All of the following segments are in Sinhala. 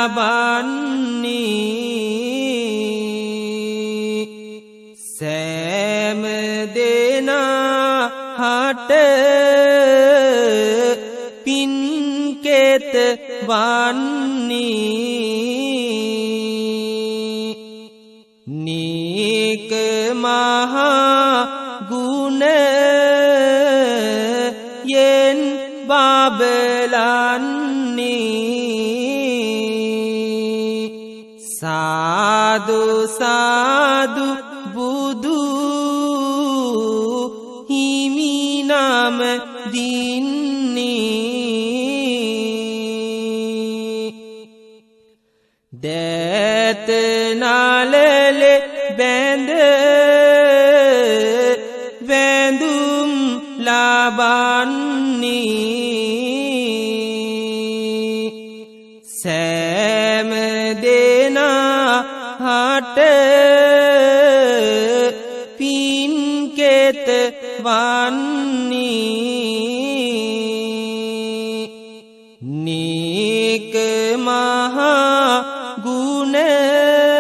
ලබන්නේ සෑම දෙනා හට පින්කෙත වන්නේ නේක මහා ගුණයෙන් බබලන්නේ සාදු සාදු බුදු හිමිනම දින්නේ දෑත නලලෙ බැඳ වැඳුම් ලබන්නේ සෑම දෙනා හට පින්කෙත වන්නේ නේක මහා ගුණයෙන්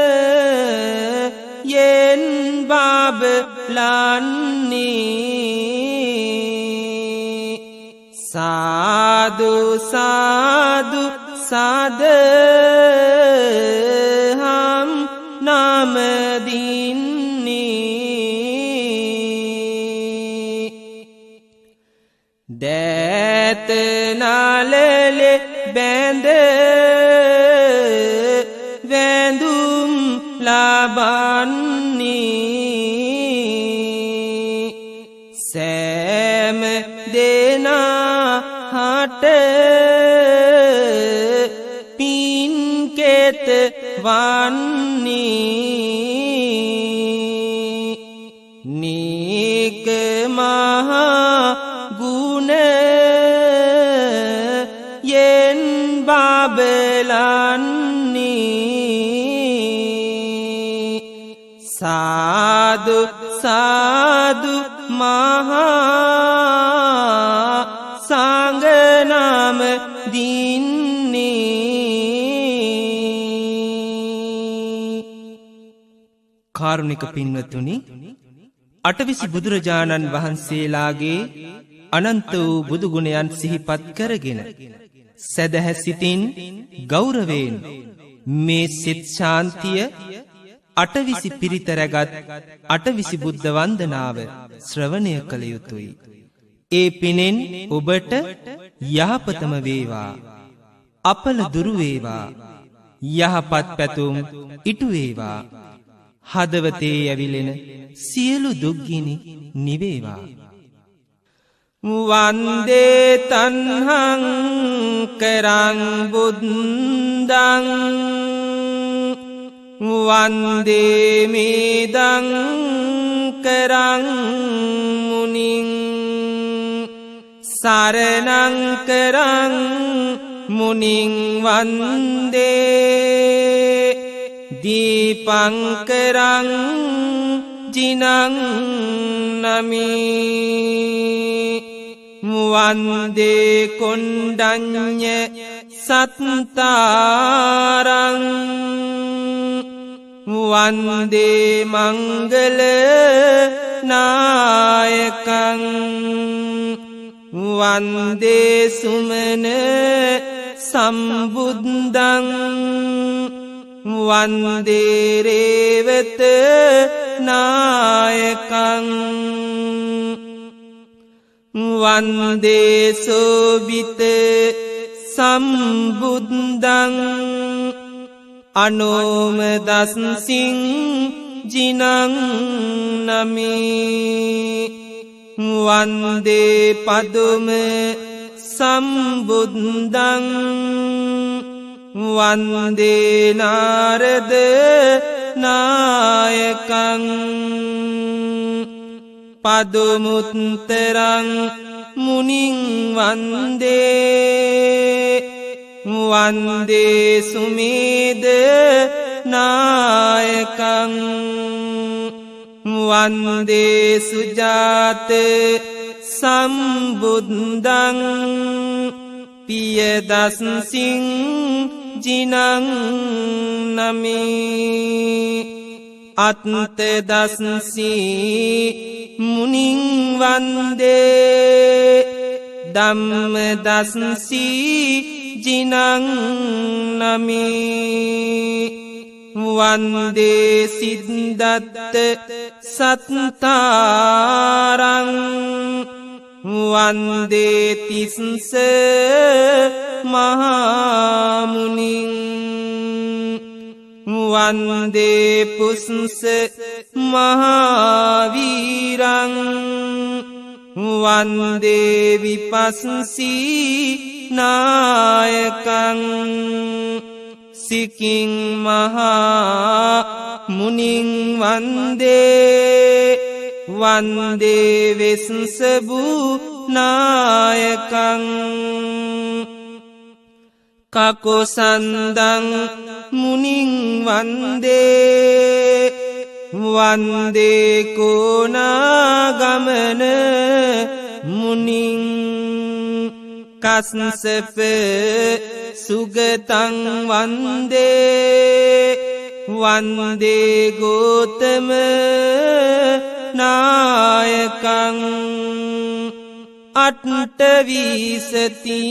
බබලන්නේ සාදු සාදු සදහම් නම දින්නේ දෑත නලලෙ බැඳ වැඳුම් ලබන්නේ සෑම දෙනා හට පින්කෙත වන්නේ නේක මහා ගුණයෙන් බබලන්නේ සාදු සාදු මහා සංඝනම දින්නේ කාරුණික පින්වතුනි අටවිසි බුදුරජාණන් වහන්සේලාගේ අනන්ත වූ බුදු ගුණයන් සිහිපත් කරගෙන සදහැ සිතින් ගෞරවයෙන් මේ සිත් ශාන්තිය අටවිසි පිරිත රැගත් අටවිසි බුද්ධ වන්දනාව ශ්‍රවණය කළ යුතුයි. ඒ පිනෙන් ඔබට යහපතම වේවා, අපල දුරු වේවා, යහපත් පැතුම් ඉටු වේවා, හදවතේ ඇවිලෙන සියලු දුක්ගිනි නිවේවා. වන්දේ තන්හං කරං බුද්දං වන්දේ මේදං කරං මුනිං සරණං කරං මුනිං වන්දේ දීපං කරං ජිනං නමි වන්දේ කොණ්ඩඤ්ඤ සත්තාරං වන්දේ මංගල නායකං වන්දේ සුමන සම්බුද්ධං වන්දේ රේවත නායකං වන්දේ සෝබිත සම්බුද්ධං අනෝම දස්සිං ජිනං නමි වන්දේ පදුම සම්බුද්ධං වන්දේ නාරද නායකං පදුමුත්තරං මුනිං වන්දේ වන්දේ සුමේද නායකං වන්දේ සුජාත සම්බුද්ධං පියදස්සිං ජිනං නමේ අත්ත දස්සී මුනිං වන්දේ ධම්ම දස්සී ජිනං නමේ වන්දේ සිද්දත්ත සත්තාරං වන්දේ තිස්ස මහාමුනිං වන්දේ පුස්ස මහාවීරං වන්දේ විපස්සී නායකං සිකින් මහා මුනිං වන්දේ වන්දේ වෙස්සබු නායකං කකොසන්දං මුනිං වන්දේ වන්දේ කෝනාගමන මුනිං කස්සප සුගතං වන්දේ වන්දේ ගෝතම නායකං අට්ඨවිසති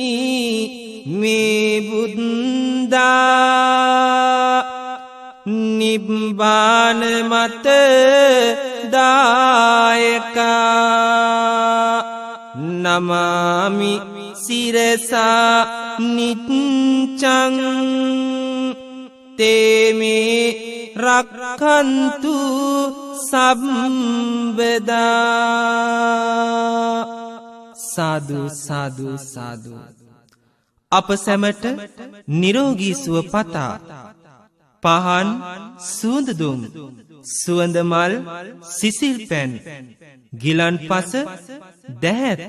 මේ බුද්දා නිබ්බාන මත දායකා නමාමි සිරසා නිච්ඡං තේමේ රක්ඛන්තු සම්බදා සාදු සාදු සාදු අප සැමට නිරෝගී සුව පතා පහන් සුවඳ දුම් සුවඳ මල් සිසිල් පැන් ගිලන් පස දැහැත්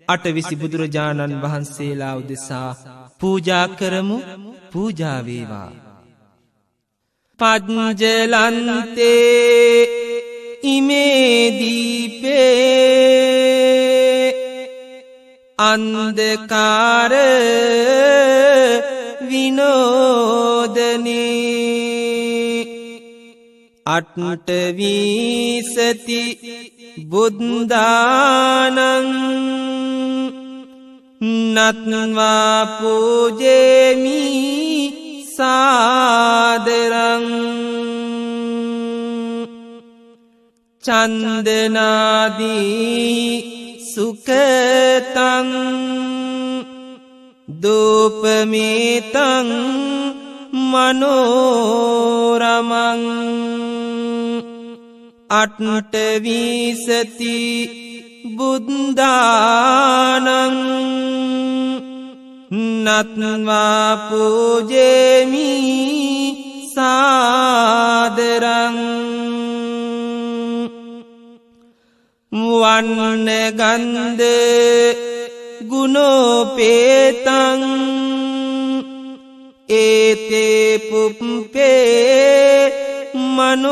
අටවිසි බුදුරජාණන් වහන්සේලා උදෙසා පූජා කරමු පූජා වේවා පජ්ජලන්තේ ඉමේ දීපේ අන්ධකාර විනෝදනේ අට්ඨවිසති බුද්ධානං නත්වා පූජේමි සාදරං චන්දනාදී සුකතං දූපමේතං මනෝරමං අට්ඨවිසති බුද්ධානං නත්වා පූජේමි සාදරං වන්න ගන්ධ ගුණෝපේතං ඒතේ පුප්පේ මනෝරමේ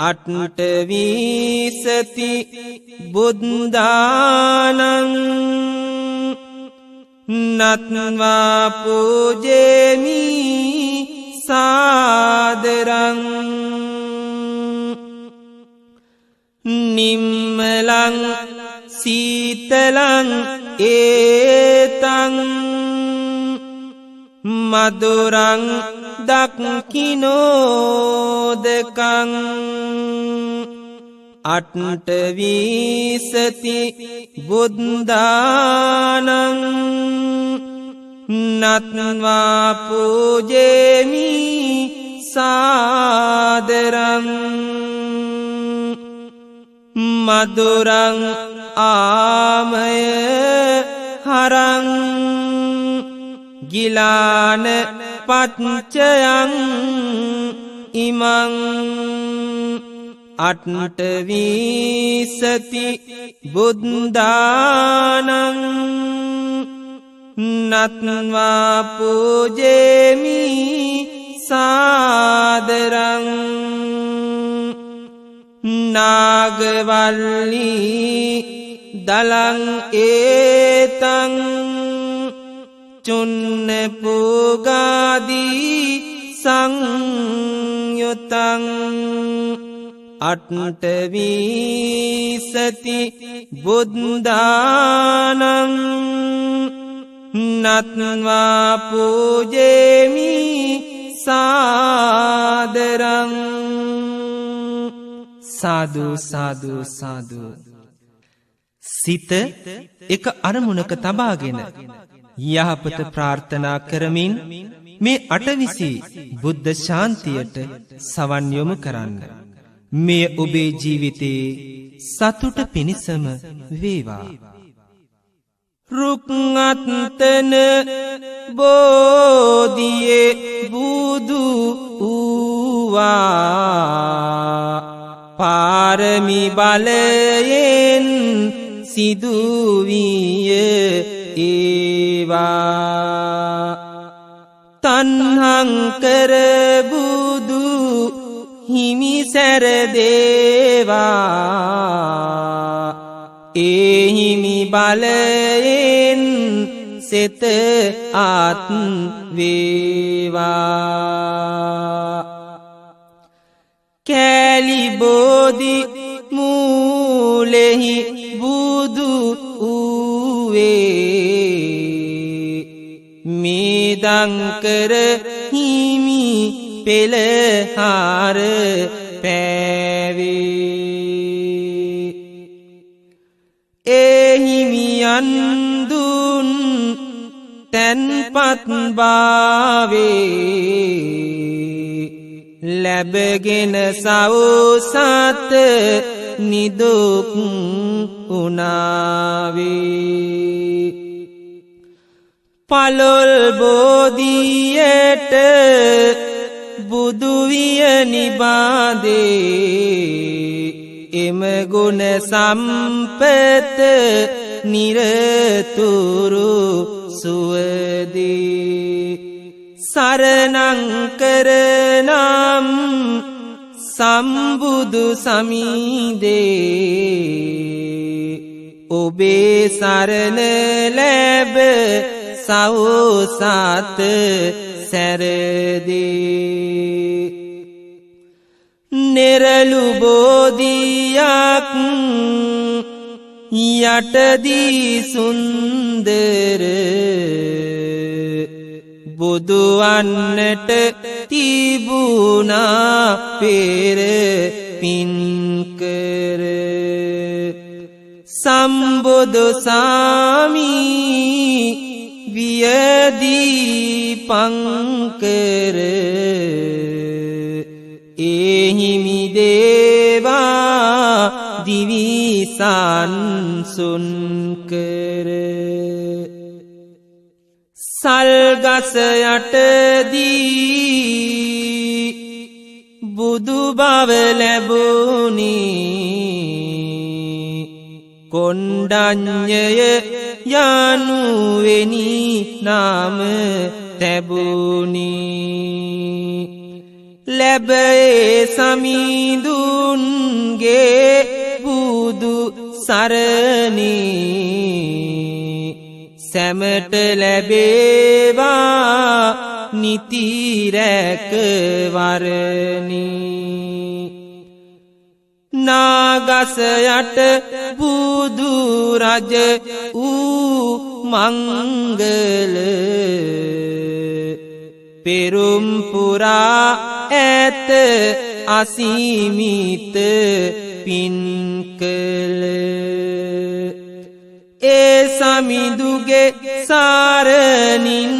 අට්ඨවිසති බුද්ධානං නත්වා පූජේමි සාදරං නිම්මලං සීතලං ඒතං මදුරං දක්ඛිනෝදකං අට්ඨවිසති බුද්ධානං නත්වා පූජේමි සාදරං මදුරං ආමය හරං ගිලාන පච්චයං ඉමං අට්ඨවිසති බුද්ධානං නත්වා පූජේමි සාදරං නාගවල්ලී දලං ඒතං චුන්න පුගාදී සංයුතං අට්ඨවිසති බුද්ධානං නත්වා පූජේමි සාදරං. සාදු සාදු සාදු. සිත එක අරමුණක තබාගෙන යහපත ප්‍රාර්ථනා කරමින් මේ අටවිසි බුද්ධ ශාන්තියට සවන් යොමු කරන්න. මෙය ඔබේ ජීවිතේ සතුට පිණිසම වේවා. රුක් අත්තන බෝධියේ බුදු වූවා පාරමි බලයෙන් සිදුවිය ඒවා. තන්හංකර බුදු හිමි සැර දේවා ඒ හිමි බලයෙන් සෙත ආත් වේවා. කෑලි බෝධි මූලෙහි බුදු වූවේ මේදංකර හිමි පෙළහාර පෑවේ. ඒ හිමියන් දුන් තැන්පත් භාවේ ලැබගෙන සවුසත් නිදුක් උනාවේ. පලොල් බෝධියට බුදුවිය නිබාදේ එම ගුණ සම්පත නිරතුරු සුවදී. සරණං කරනම් සම්බුදු සමීදේ ඔබේ සරණ ලැබ සවුසත් සැරදී. නෙරළු බෝධියක් යටදී සුන්දර බුදුවන්නට තිබුණා පෙර පින්කර. සම්බුදු සාමී වියදී පංකර එහිමි දේවා දිවිසන්සුන් කර. සල්ගස යටදී බුදු බව ලැබුණේ කොණ්ඩඤ්ඤය යනුවෙනි නාම තැබුණේ. ලැබේ සමිඳුන්ගේ බුදු සරණේ සැමට ලැබේවා නිතිරැක වරණේ. නාගස යට බුදු රජ වූ මංගල පෙරුම් පුරා ඇත අසීමිත පින්කල. ඒ සමිඳුගේ සාරණින්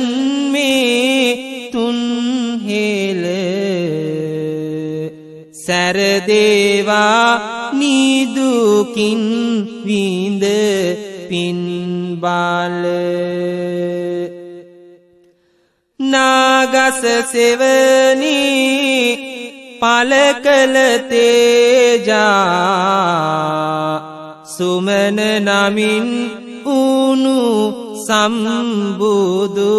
මේ තුන් හෙළ සැරදේවා නිදුකින් විඳ පින් බාල. නාගස සෙවණී පල කළ තේජා සුමන නමින් උනු සම්බුදු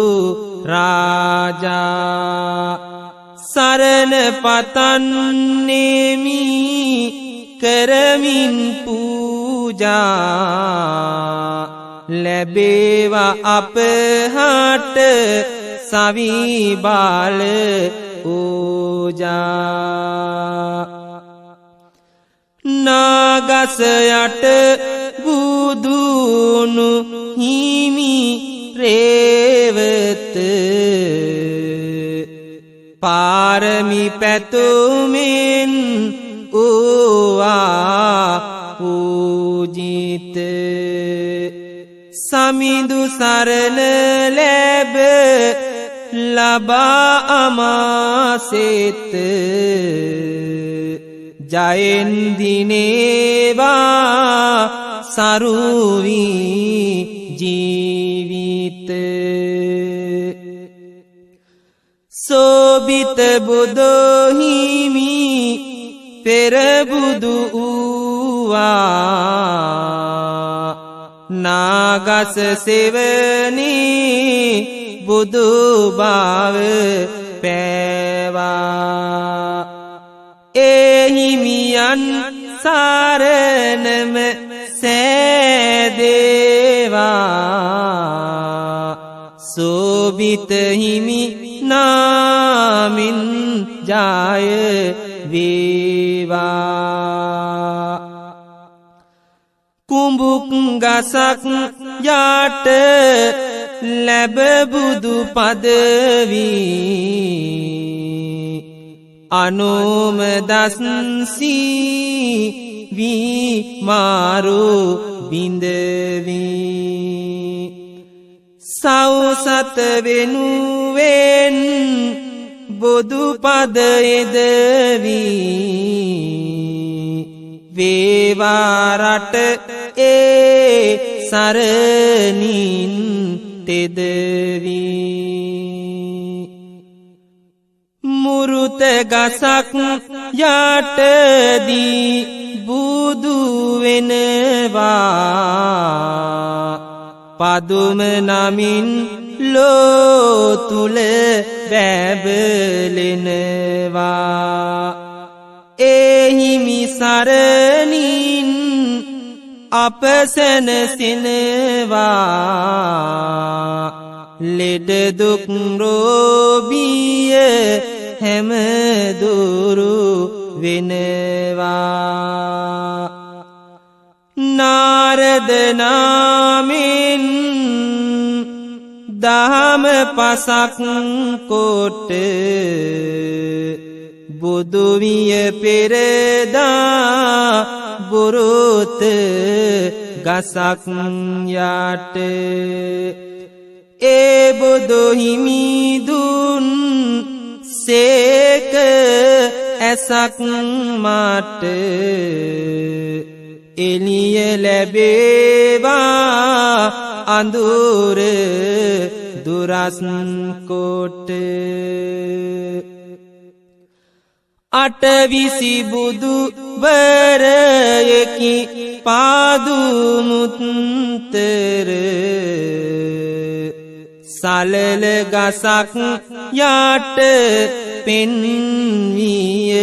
රාජා. සරණ පතන්නේමි කරමින් පූජා ලැබේවා අපහට සවි බාල පූජා නාගස යට බුදුනු හිමි රේවත පාරමි පැතුමින් ඕවා පූජිත සමිඳු සරණ ලැබ ලබා අමාසෙත ජයෙන් දිනේවා සරුවි ජීවිත සෝබිත බුදු හිමි පෙර බුදු වූවා නාගස සෙවණී බුදු බව පෑවා එහිමියන් සරණම සෑදේවා සෝබිත හිමි නාමින් ජය වේවා කුඹුක් ගසක් යට ලැබ බුදු පදවී අනුම දස්සී වී මාරු බිඳවී සෞසත වෙනුවෙන් බුදු පද එදවී වේවා රට ඒ සරණින් තෙදවී මුරුත ගසක් යටදී බුදු වෙනවා පදුම නමින් ලෝ තුල බැබලෙනවා එහිමි සරණින් අප සැනසෙනවා ලෙඩ දුක් රෝගිය හැම දුරු වෙනවා නාරද නාමෙන් දහම පසක් කොට බුදු විය පෙරදා බුරුත ගසක් යට ඒ බුදු හිමි දුන් සේක ඇසක් මට එළිය ලැබේවා අඳුර දුරස් කොට අටවිසි බුදු වරයකි පාදුමුත්තර සලල ගසක් යට පෙන්විය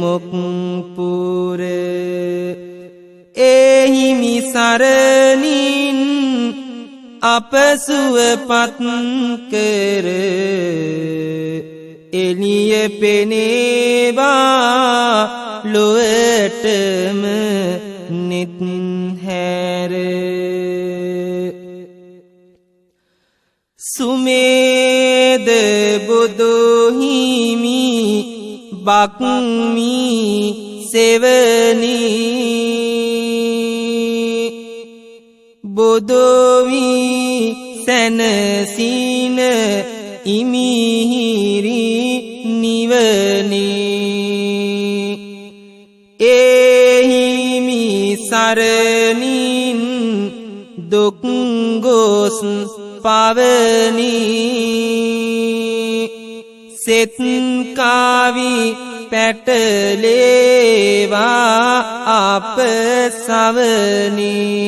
මොක්පුර එහිමි සරණින් අප සුවපත් කර එළිය පෙනේවා ලොවටම නිත් හැර සුමේද බුදු හිමි බක්මි සෙවණී බුදු වී සැනසීන ඉමිහිරි නිවනේ එහිමි සරණින් දුක් ගොස් පවනී සෙත් කාවි පැටලේවා අප සවනී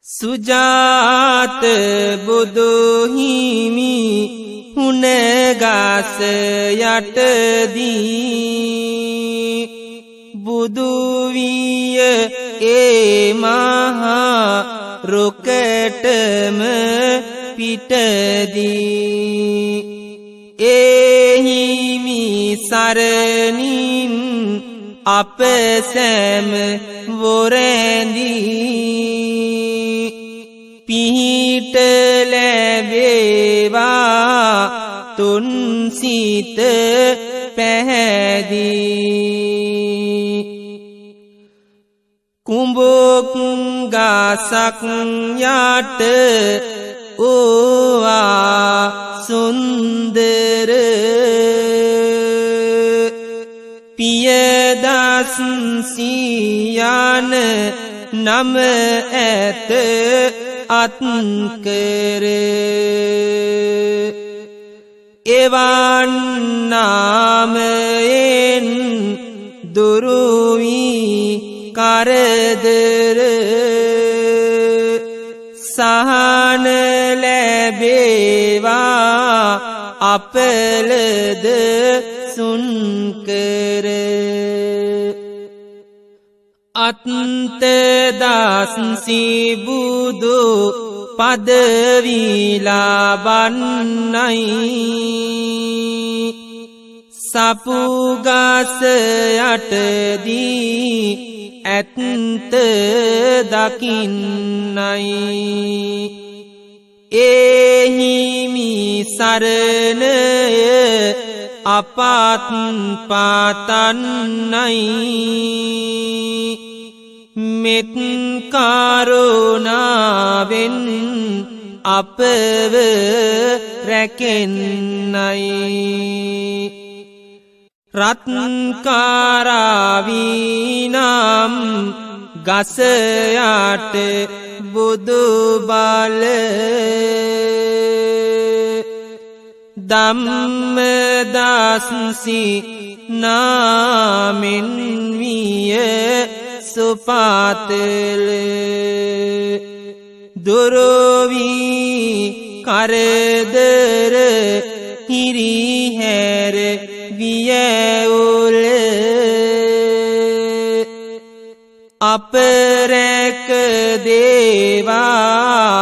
සුජාත බුදු හිමි හුනගස යටදී බුදුවිය ඒ මහා රුකටම පිටදී එහිමි සරණින් අප සැම වොරැඳී පිහිට ලැබේවා තුන් සිත පැහැදී කුඹුක් ගසක් යට ඕවා සුන්දර පියදස් සියන නම ඇත අත්කර එවන් නාමයෙන් දුරුවී කරදර සහන ලැබේවා අපලද සුන්කර අත්තදාසි බුදු පදවිලාබන්නයි සපුගස යටදී ඇත්ත දකින්නයි එහිමි සරණය අපත් පාතන්නයි මෙත් කරුණාවෙන් අපව රැකෙන්නයි රත්කාරාවීනම් ගස යට බුදු බල ධම්මදාසි නාමෙන් විය සුපාතල දුරවී කරදර හිරිහැර වියවුල අපරැක දේවා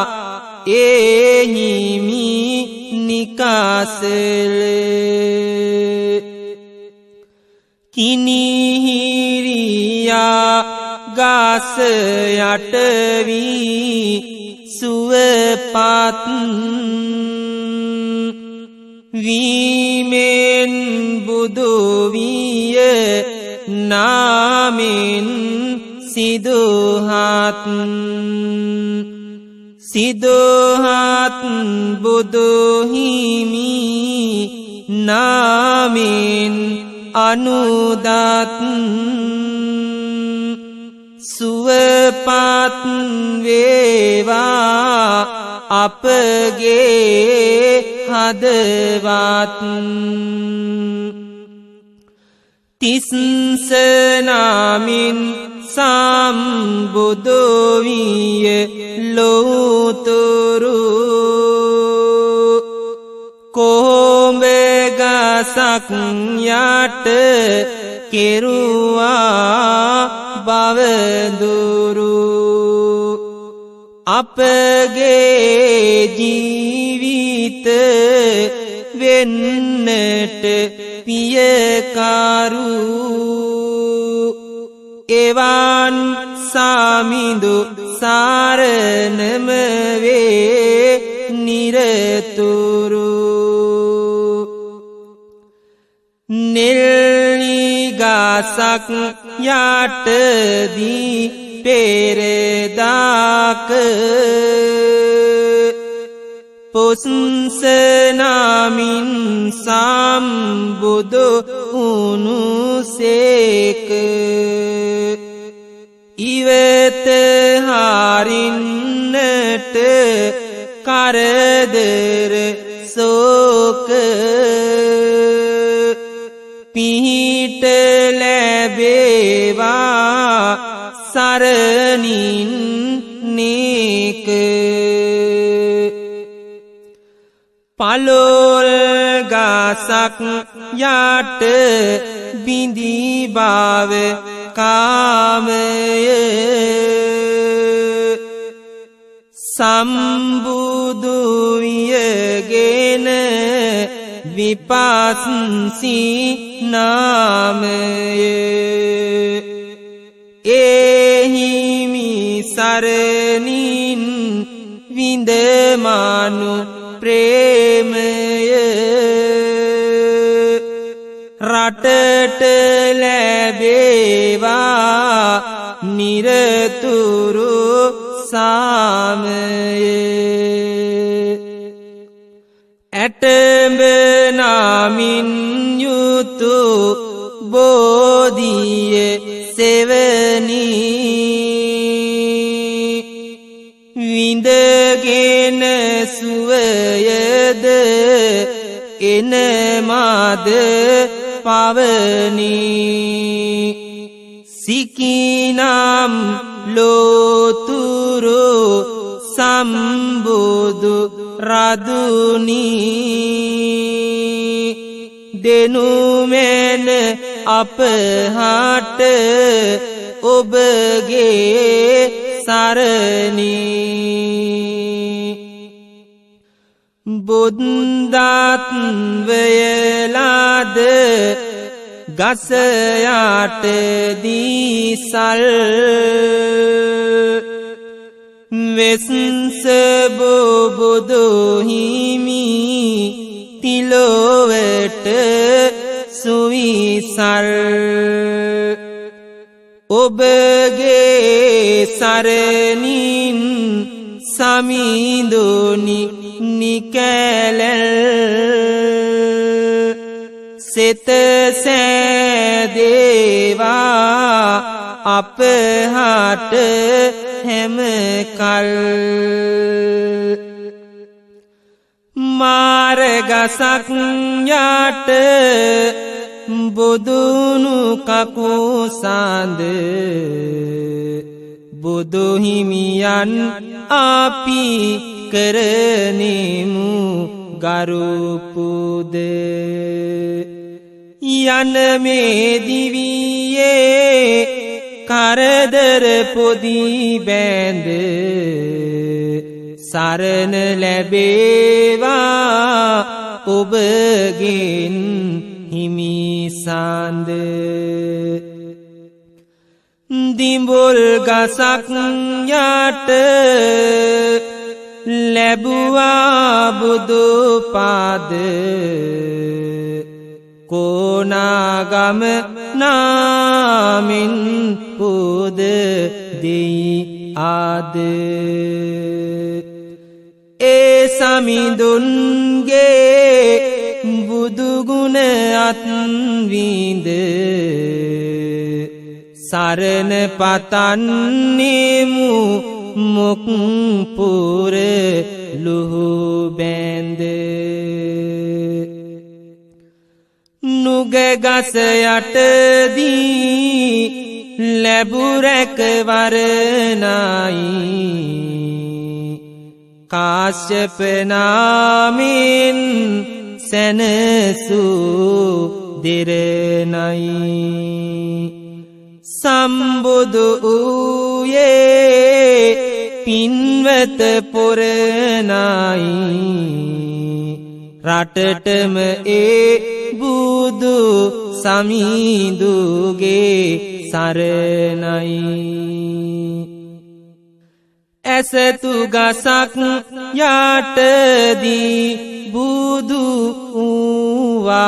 එහිමි නිකාසල කිනිහිරියා ගස යට වී සුවපත් වීමෙන් බුදු විය නාමෙන් සිදුහත් සිදුහත් බුදු හිමි නාමෙන් අනුදත් සුවපත් වේවා අපගේ හදවත් තිස්සනාමින් සම්බුදු විය ලෝතුරු කොහොඹ ගසක් යට කෙරුවා බවදුරු අපගේ ජීවිත වෙන්නට පියකරු එවන් සාමිඳු සාරණම වේ නිරතුරු නිල්නිගසක් යටදී පෙරදාක පොසනාමින් සම්බුදු උනුසේක ඉවත හරින්නට කරදර සෝක පිහිට ලැබේවා සරණින් නේක පලොල් ගසක් යට බිඳී බව කාමය සම්බුදු වියගෙන විපස්සී නාමය එහිමි සරණින් විඳමානු ප්‍රේමය රටට ලැබේවා නිරතුරු සාමය ඇටඹ නාමින් යුතු බෝධිය සෙවනි විඳගෙන සුවයද එනමාද පවනි සිකිනම් ලෝතුරු සම්බුදු රදුනි දෙනුමෙන අපහට ඔබගේ සරණි බුද්දත් වයලාද ගසයාට දීසල් වෙස්ස බුදු හිමි තිලොවට සුවිසල් ඔබගේ සරණින් සමිඳුනි නිකැලල් සෙත සෑදේවා අපහට හැමකල් මාරගසක් යට බුදුනු කකුසාඳ බුදුහිමියන් අපි කරනෙමු ගරුපුද යන මේ දිවියේ කරදර පොදි බැඳ සරණ ලැබේවා ඔබගෙන් හිමිසාන්ද දිඹුල් ගසක් යට ලැබුවා බුදු පාද කොනාගම නාමින් පුද දෙයි ආද ඒ සමිඳුන්ගේ බුදුගුණ අත්විඳ සරණ පතන්නෙමු මොක් පුර ලුහු බැඳ නුගගස යටදී ලැබුරැක වරණයි කාශ්‍යප නාමෙන් සැනසූ දෙරණයි සම්බුදු වූයේ පින්වත පොරණයි රටටම ඒ බුදු සමිඳුගේ සරණයි ඇසතු ගසක් යටදී බුදු වූවා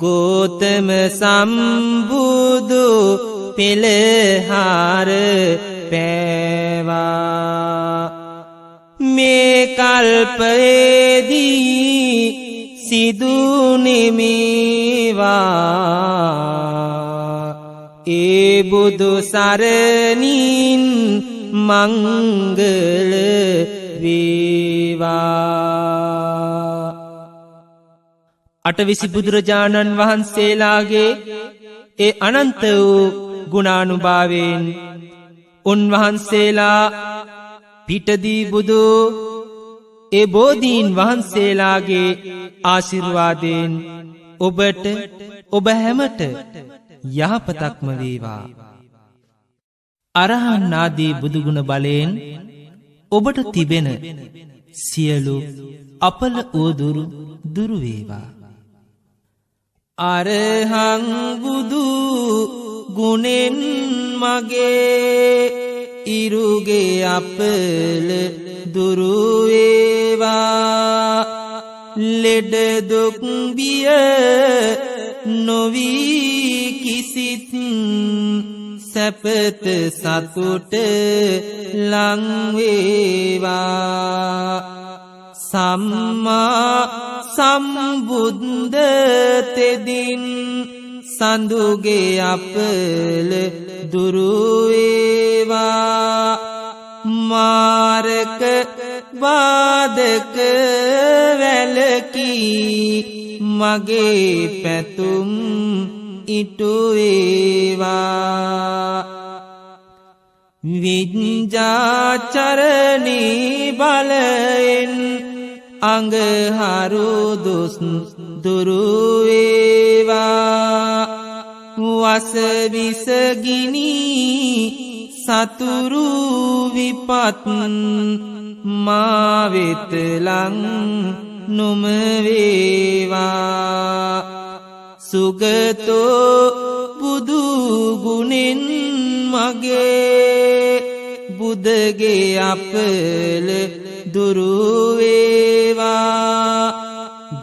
ගෝතම සම්බුදු පෙළහර පෑවා මේ කල්පයේදී සිදුනෙමේවා ඒ බුදු සරණින් මංගල වේවා අටවිසි බුදුරජාණන් වහන්සේලාගේ ඒ අනන්ත වූ ගුණානුභාවයෙන් උන්වහන්සේලා පිටදී බුදු ඒ බෝධීන් වහන්සේලාගේ ආශිර්වාදයෙන් ඔබට ඔබ හැමට යහපතක්ම වේවා. අරහන් ආදී බුදුගුණ බලයෙන් ඔබට තිබෙන සියලු අපල ඕදුරු දුරු වේවා. අරහං බුදු ගුණෙන් මගේ ඉරුගේ අපල දුරු වේවා. ලෙඩ දුක් බිය නොවී කිසිත් සැපත සතුට ලං වේවා. සම්මා සම්බුද්ධ තෙදින් සඳුගේ අපල දුරු වේවා. මාරක බාධක වැළකී මගේ පැතුම් ඉටු වේවා. විඤ්ඤාචරණී බලයෙන් අඟහරු දුස් දුරු වේවා. වසවිසගිනි සතුරු විපත් මා වෙත ලං නොම වේවා. සුගතෝ බුදු ගුණෙන් මගේ බුදගේ අපල දුරු වේවා.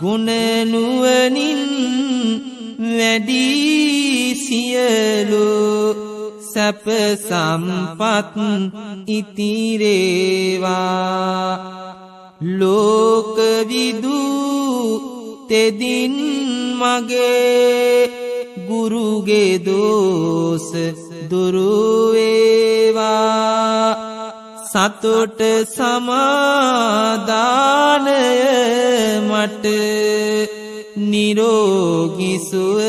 ගුණ නුවණින් වැඩි සියලු සැප සම්පත් ඉතිරේවා. ලෝක විදු තෙදින් මගේ ගුරුගේ දෝස දුරු වේවා. සතුට සමාදානය මට නිරෝගී සුව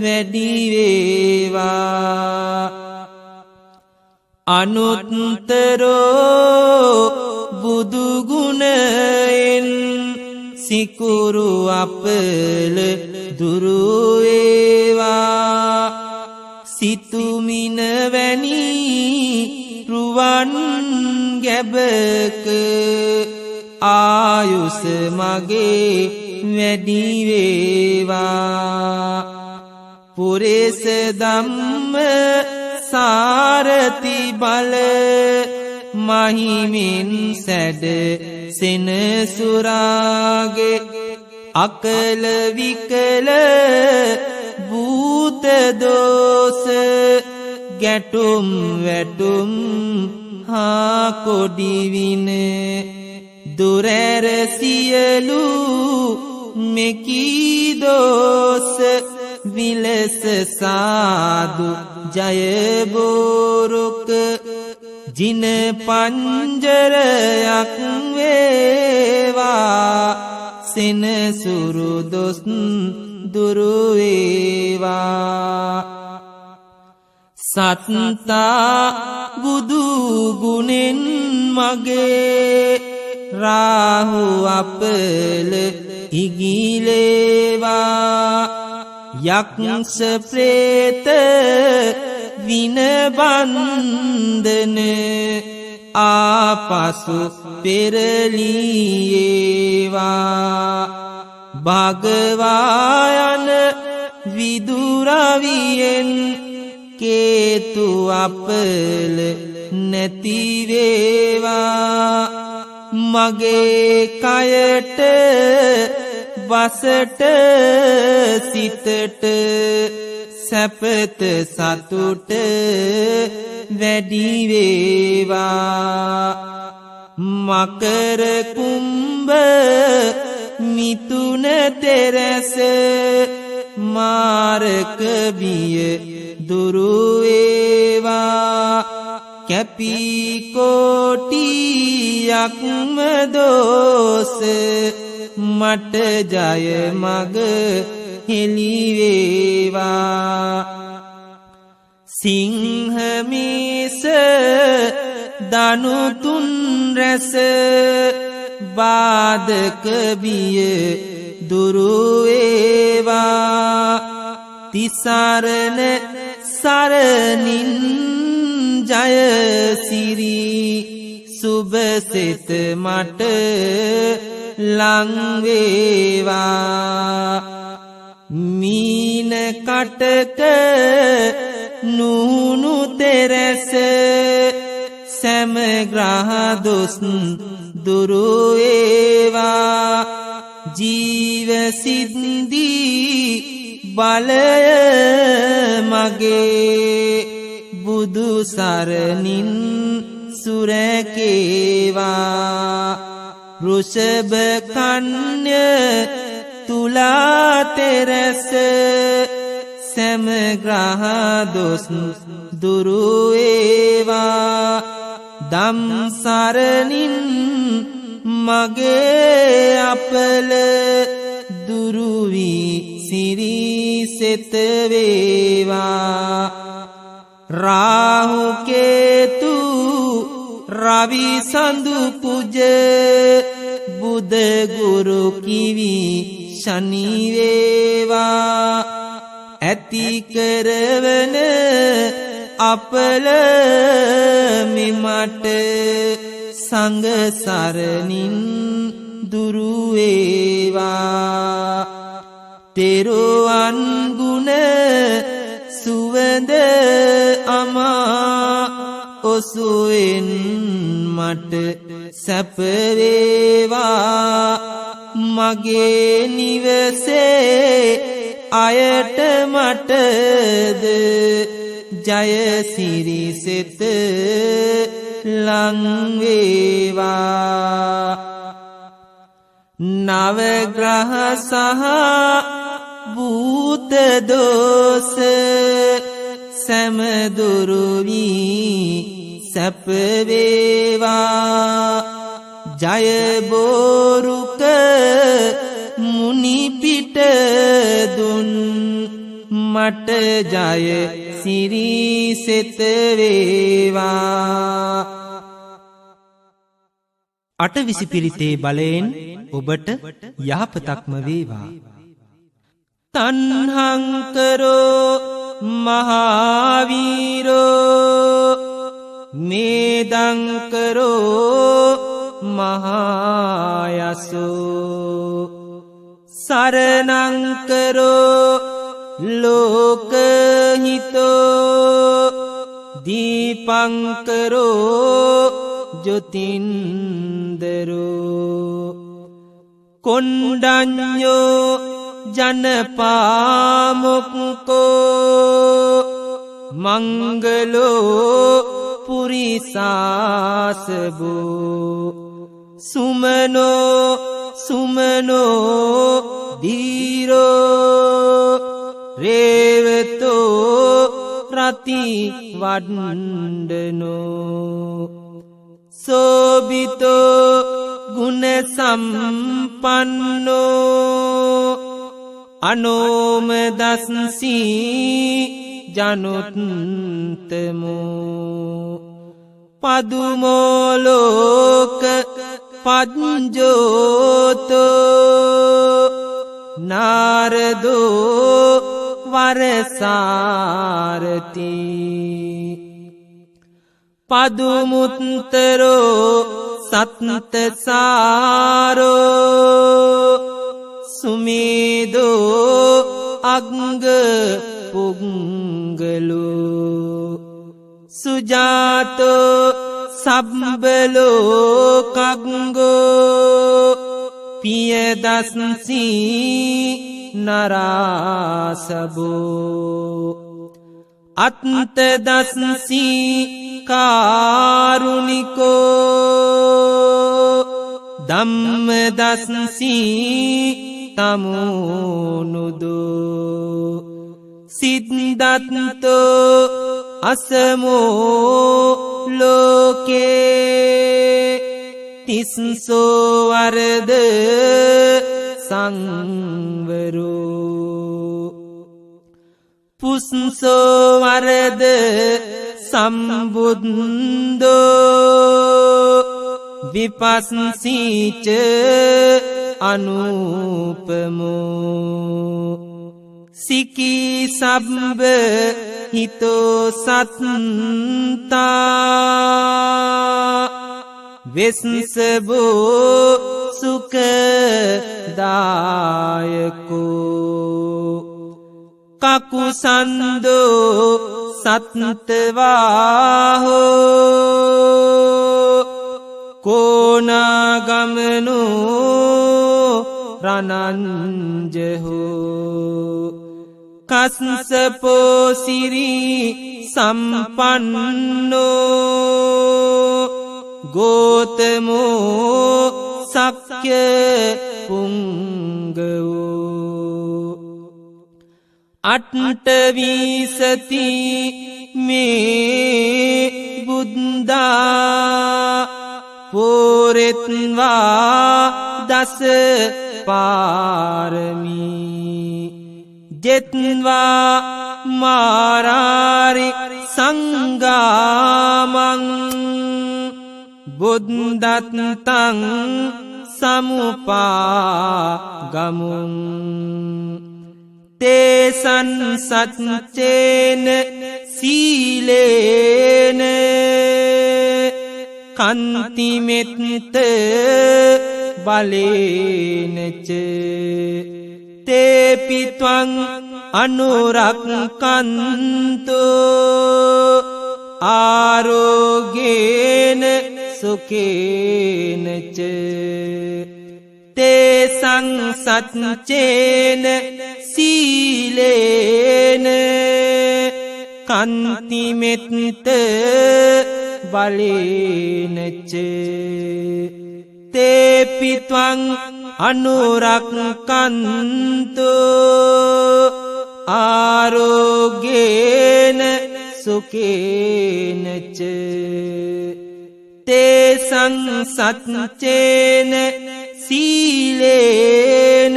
වැඩි වේවා. අනුත්තරෝ බුදු ගුණයෙන් සිකුරු අපල දුරු වේවා. සිතුමින වැනි රුවන් ගැබක ආයුෂ මගේ වැඩි වේවා. පුරේස ධම්ම සාරති බල මහිමින් සැඩ සෙනසුරාගේ අකල විකල භූත දෝස ගැටුම් වැටුම් හා කොඩි වින දුරැර සියලු මෙකී දෝස විලස සාදු ජය බෝරුක ජින පංජරයක් වේවා. සෙනසුරු දොස් දුරු වේවා. සත්තා බුදු ගුණෙන් මගේ රාහු අපල ඉගිලේවා. යක්ෂ ප්‍රේත වින බන්ධන ආපසු පෙරලියේවා. භගවායන විදුරවියෙන් කේතු අපල නැතිවේවා. මගේ කයට වසට සිතට සැපත සතුට වැඩි වේවා. මකර කුම්භ මිතුන තෙරස මාරක බිය දුරු වේවා. කැපී කෝටියක්ම දෝස මට ජය මග හෙළි වේවා. සිංහ මේස දනු තුන් රැස බාධක බිය දුරු වේවා. තිසරණ සරණින් ජය සිරි සුබ සිත මට ලං වේවා මීන කටක නූනු තෙරස සෑම ග්‍රහ දොස් දුරු වේවා ජීව සිද්ධී බලය මගේ බුදු සරණින් සුරකේවා වෘෂභ කන්‍ය තුලා තෙරස සෑම ග්‍රහ දොස් දුරු වේවා දම් සරණින් මගේ අපල දුරු වී සිරිසෙත වේවා රාහු කේතු රවි සඳු කුජ බුද ගුරු කිවි ශනි වේවා ඇති කරවන අපල මෙමට සංඝ සරණින් දුරු වේවා තෙරුවන් ගුණ සුවඳ අමා ඔසුවෙන් මට සැප වේවා මගේ නිවසේ අයට මටද ජය සිරිසෙත ලං වේවා නවග්‍රහ සහ භූත දෝෂ සෑම දුරු වී සැප වේවා ජය බෝරුක මුනි පිට දුන් මට ජය සිරිසෙත වේවා අටවිසි පිරිතේ බලයෙන් ඔබට යහපතක්ම වේවා තන්හංකරෝ මහාවීරෝ මේදංකරෝ මහායසෝ සරණංකරෝ ලෝකහිතෝ දීපංකරෝ ජොතින්දරෝ කොණ්ඩඤ්ඤෝ ජනපාමුක්කෝ මංගලෝ පුරිසාසබෝ සුමනෝ ධීරෝ රේවතෝ රති වඩ්ඩනෝ සෝබිතෝ ගුණ සම්පන්නෝ අනෝම දස්සී ජනුත්තමෝ පදුමෝලෝක පද්ජෝතෝ නාරදෝ වරසාරති පදුමුත්තරෝ සත්තසාරෝ සුමේදෝ අග්ග පුංගලෝ සුජාතෝ සබ්බලෝකග්ගෝ පියදස්සී නරාසබෝ අත්තදස්සී කාරුණිකෝ ධම්මදස්සී තමුනුදෝ සිද්දත්තෝ අසමෝ ලෝකේ තිස්සෝ වරද සංවරෝ පුස්සෝ වරද සම්බුද්ධෝ විපස්සීච අනුපමෝ සිකී සබ්බ හිතෝ සත්තා වෙස්සබෝ සුඛදායකෝ කකුසන්දෝ සත්තවාහෝ කෝනාගමනෝ රනංජහෝ කස්සපෝ සිරී සම්පන්නෝ ගෝතමෝ සක්්‍ය පුංගවෝ අට්ටවීසති මේ බුද්දා පෝරෙත්වා දස පාරමී ජෙත්වා මාරාරි සංගාමං බුද්දත්තං සමුපාගමුං තේසන් සච්චේන සීලේන කන්තිමෙත්ත බලේනච තේපිත්වං අනුරක්කන්තු ආරෝගේන සුකේනච තේසං සච්චේන සීලේන කන්තිමෙත්ත බලේනච තේපිත්වං අනුරක්කන්තු ආරෝගේන සුකේනච තේසං සච්චේන සීලේන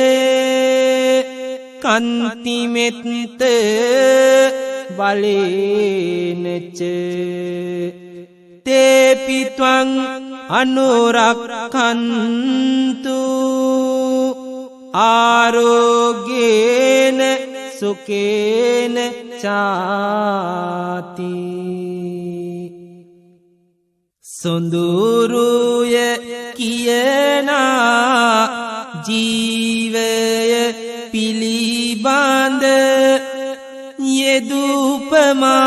කන්තිමෙත්ත බලේනච තේපිත්වං අනුරක්කන්තු ආරෝගේන සුකේන චාති සොඳුරුය කියනා ජීවය පිළිබඳ යෙදුපමාවය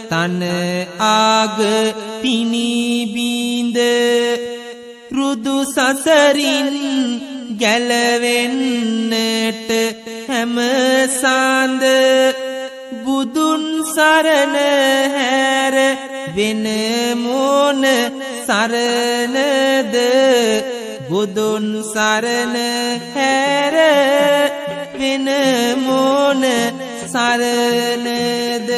තන ආග පිනිබිඳ රුදු සසරින් ගැලවෙන්නට හැමසාන්ද බුදුන් සරණ හැර වෙන මොන සරණද බුදුන් සරණ හැර වෙන මොන සරණද